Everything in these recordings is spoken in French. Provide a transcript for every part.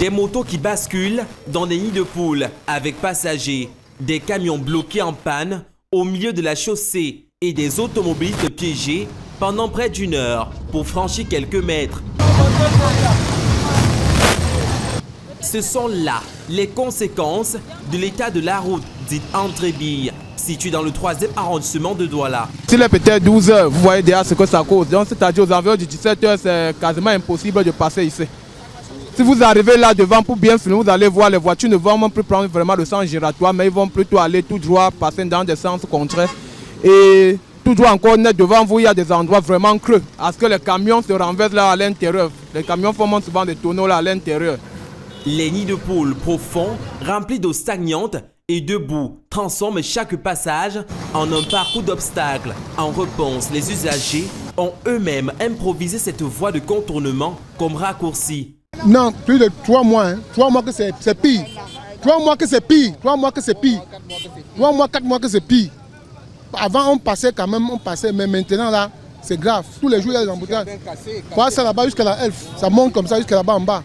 Des motos qui basculent dans des nids de poules avec passagers, des camions bloqués en panne au milieu de la chaussée et des automobilistes piégés pendant près d'1 heure pour franchir quelques mètres. Ce sont là les conséquences de l'état de la route dite Entrébille, située dans le 3e arrondissement de Douala. S'il est peut-être 12 h, vous voyez déjà ce que ça cause. Donc c'est-à-dire aux environs de 17 h, c'est quasiment impossible de passer ici. Si vous arrivez là devant pour bien filmer, vous allez voir les voitures ne vont même plus prendre vraiment le sens giratoire, mais ils vont plutôt aller tout droit, passer dans des sens contraires. Et tout droit encore net devant vous, il y a des endroits vraiment creux. Parce que les camions se renversent là à l'intérieur. Les camions font souvent des tonneaux là à l'intérieur. Les nids de poules profonds, remplis d'eau stagnante et de boue, transforment chaque passage en un parcours d'obstacles. En réponse, les usagers ont eux-mêmes improvisé cette voie de contournement comme raccourci. Non, plus de 3 mois. 3 mois que c'est pire. 3 mois que c'est pire. 3 mois que c'est pire. 3 mois, 4 mois que c'est pire. Avant, on passait quand même, mais maintenant là, c'est grave. Tous les jours, il y a des embouteillages. Voilà, ça là-bas jusqu'à la Elf. Ça monte comme ça jusqu'à là-bas en bas.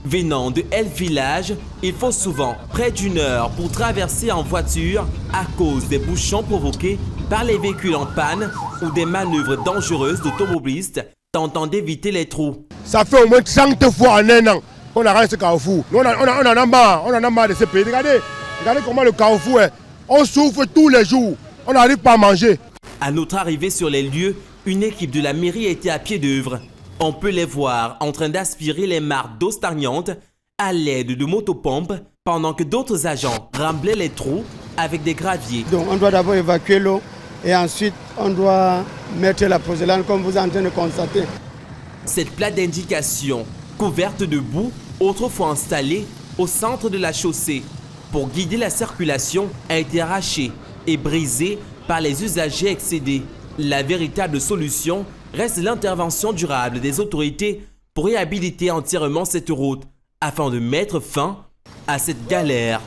Venant de Elf Village, il faut souvent près d'1 heure pour traverser en voiture à cause des bouchons provoqués par les véhicules en panne ou des manœuvres dangereuses d'automobilistes tentant d'éviter les trous. Ça fait au moins 30 fois en 1 an qu'on arrête ce carrefour. Nous, on en a marre de ce pays. Regardez comment le carrefour est. On souffre tous les jours. On n'arrive pas à manger. À notre arrivée sur les lieux, une équipe de la mairie était à pied d'œuvre. On peut les voir en train d'aspirer les mares d'eau stagnante à l'aide de motopompes pendant que d'autres agents remblaient les trous avec des graviers. Donc on doit d'abord évacuer l'eau et ensuite on doit mettre la porcelaine comme vous êtes en train de constater. Cette plaque d'indication couverte de boue, autrefois installée au centre de la chaussée pour guider la circulation, a été arrachée et brisée par les usagers excédés. La véritable solution reste l'intervention durable des autorités pour réhabiliter entièrement cette route afin de mettre fin à cette galère.